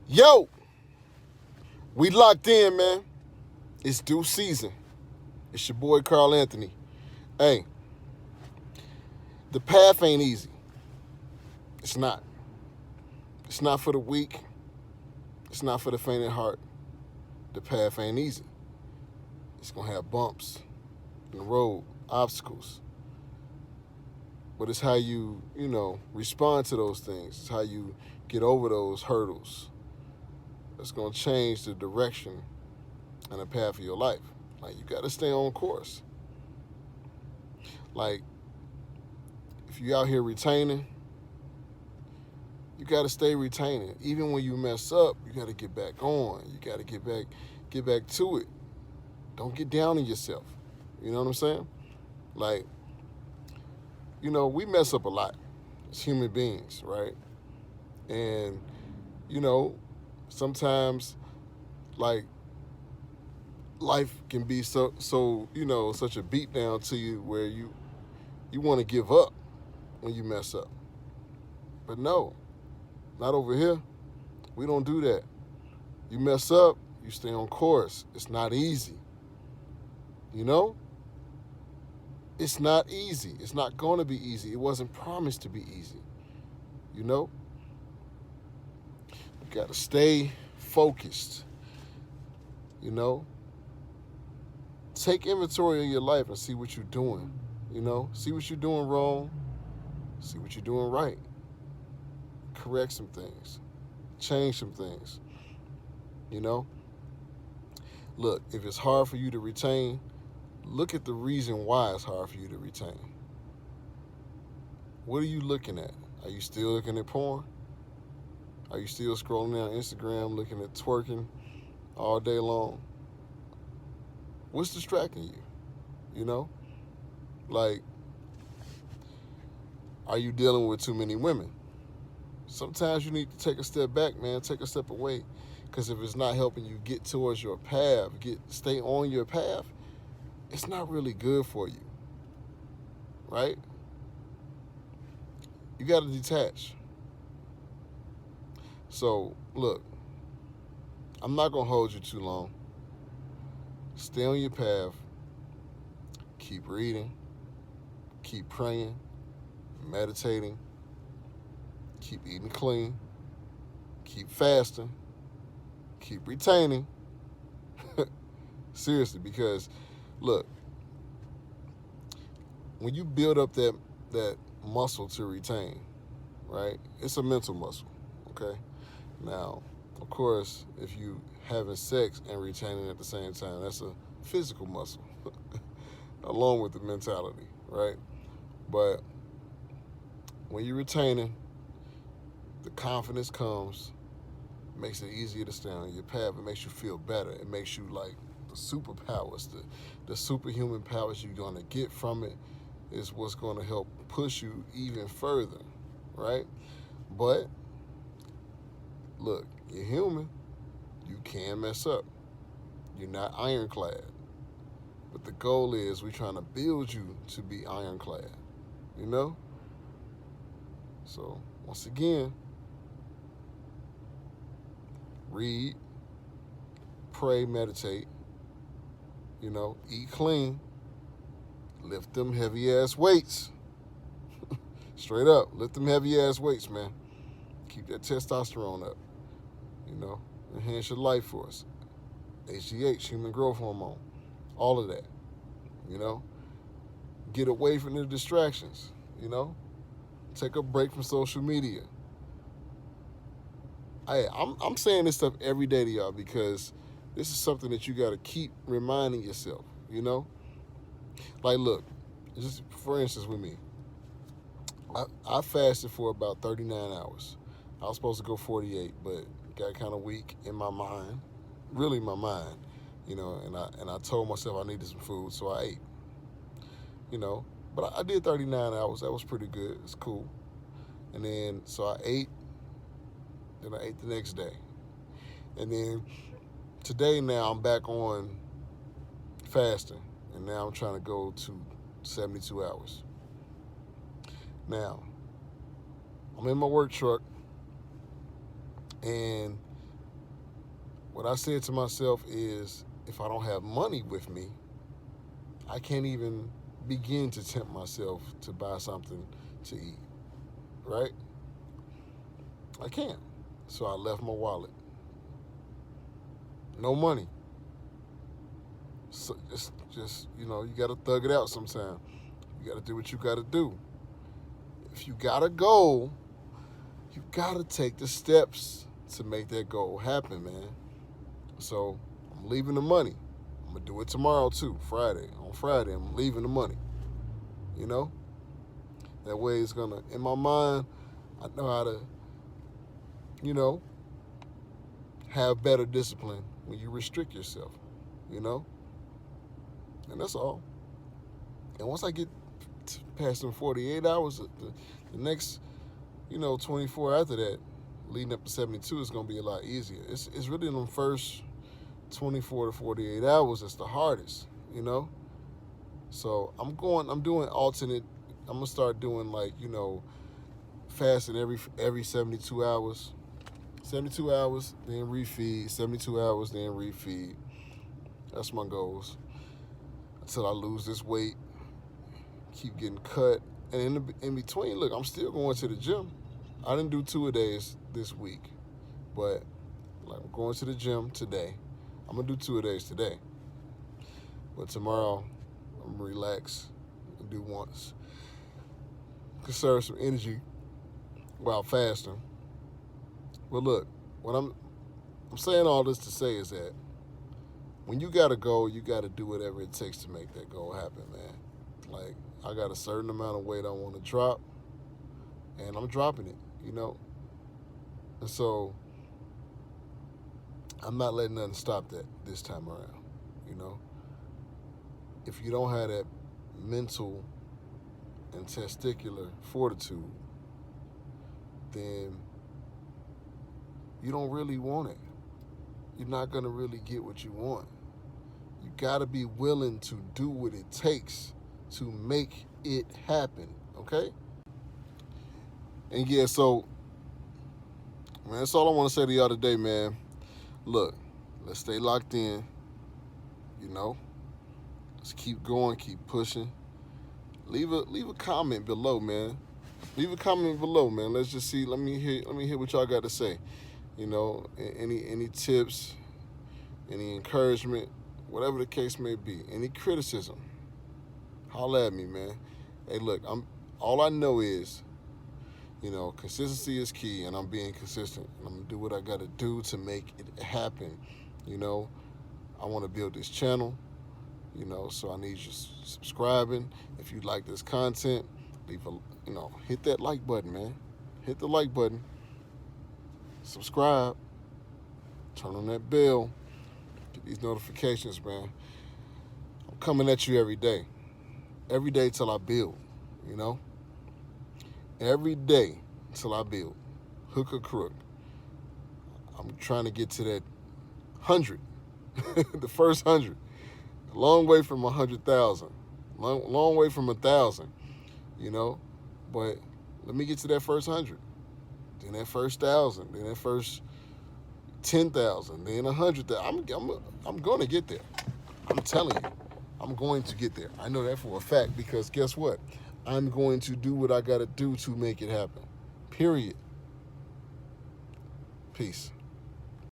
Yo, we locked in, man. It's due season. It's your boy Carl Anthony. Hey, the path ain't easy. It's not. It's not for the weak. It's not for the faint at heart. The path ain't easy. It's gonna have bumps in the road, obstacles. But it's how you respond to those things. It's how you get over those hurdles. That's gonna change the direction and the path of your life. Like, you gotta stay on course. Like, if you out here retaining, you gotta stay retaining. Even when you mess up, you gotta get back on. You gotta get back to it. Don't get down on yourself. You know what I'm saying? Like, we mess up a lot as human beings, right? And, sometimes, like, life can be so such a beat down to you where you want to give up when you mess up. But no, not over here. We don't do that. You mess up, you stay on course. It's not easy. It's not easy. It's not going to be easy. It wasn't promised to be easy. You got to stay focused. Take inventory of your life and see what you're doing. See what you're doing wrong. See what you're doing right. Correct some things. Change some things. Look, if it's hard for you to retain, look at the reason why it's hard for you to retain. What are you looking at? Are you still looking at porn? Are you still scrolling down Instagram looking at twerking all day long? What's distracting you? Like, are you dealing with too many women? Sometimes you need to take a step back, man. Take a step away. Because if it's not helping you get towards your path, stay on your path, it's not really good for you. Right? You got to detach. So, look, I'm not going to hold you too long. Stay on your path. Keep reading. Keep praying. Meditating. Keep eating clean. Keep fasting. Keep retaining. Seriously, because, look, when you build up that muscle to retain, right, it's a mental muscle, okay? Now, of course, if you having sex and retaining at the same time, that's a physical muscle, along with the mentality, right? But when you're retaining, the confidence comes, makes it easier to stay on your path. It makes you feel better. It makes you like the superpowers, the superhuman powers you're going to get from it is what's going to help push you even further, right? But look, you're human. You can mess up. You're not ironclad. But the goal is we're trying to build you to be ironclad, So, once again, read, pray, meditate, eat clean, lift them heavy ass weights. Straight up, lift them heavy ass weights, man. Keep that testosterone up, enhance your life force. HGH, human growth hormone, all of that, Get away from the distractions, Take a break from social media. I'm saying this stuff every day to y'all because this is something that you got to keep reminding yourself, Like, look, just for instance with me, I fasted for about 39 hours. I was supposed to go 48, but got kind of weak in my mind, really my mind, and I told myself I needed some food, so I ate, But I did 39 hours. That was pretty good. It's cool. And then, so I ate. Then I ate the next day. And then today now I'm back on fasting. And now I'm trying to go to 72 hours. Now, I'm in my work truck. And what I said to myself is, if I don't have money with me, I can't even begin to tempt myself to buy something to eat, right? I can't. So I left my wallet. No money. So it's just, you got to thug it out sometime. You got to do what you got to do. If you got a goal, you got to take the steps to make that goal happen, man. So I'm leaving the money. I'm going to do it tomorrow too, Friday. On Friday, I'm leaving the money. That way it's going to, in my mind, I know how to, have better discipline when you restrict yourself, and that's all. And once I get past them 48 hours, the next, 24 after that, leading up to 72 is going to be a lot easier. It's really them first 24 to 48 hours that's the hardest, So I'm doing alternate. I'm going to start doing fasting every 72 hours. 72 hours, then refeed. 72 hours, then refeed. That's my goals. Until I lose this weight, keep getting cut. And in between, look, I'm still going to the gym. I didn't do 2-a-days this week, but I'm going to the gym today. I'm going to do 2-a-days today. But tomorrow, I'm going to relax and do once. Conserve some energy while fasting. But look, what I'm saying all this to say is that when you got a goal, you got to do whatever it takes to make that goal happen, man. I got a certain amount of weight I want to drop, and I'm dropping it, And so I'm not letting nothing stop that this time around, If you don't have that mental and testicular fortitude, then you don't really want it. You're not going to really get what you want. You got to be willing to do what it takes to make it happen, okay? And yeah, so, man, that's all I want to say to y'all today, man. Look, let's stay locked in, Let's keep going, keep pushing. Leave a comment below, man. Leave a comment below, man. Let's just see. Let me hear what y'all got to say. Any tips, any encouragement, whatever the case may be, any criticism, holla at me, man. Hey, look, all I know is, consistency is key, and I'm being consistent. And I'm gonna do what I gotta do to make it happen. I want to build this channel, so I need you subscribing. If you like this content, hit that like button, man. Hit the like button. Subscribe. Turn on that bell. Get these notifications, man. I'm coming at you every day. Every day till I build, Every day till I build. Hook or crook. I'm trying to get to that 100. The first 100. A long way from 100,000. Long way from 1,000, But let me get to that first 100. Then that first 1,000. Then that first 10,000. Then 100,000. I'm going to get there. I'm telling you. I'm going to get there. I know that for a fact because guess what? I'm going to do what I got to do to make it happen. Period. Peace.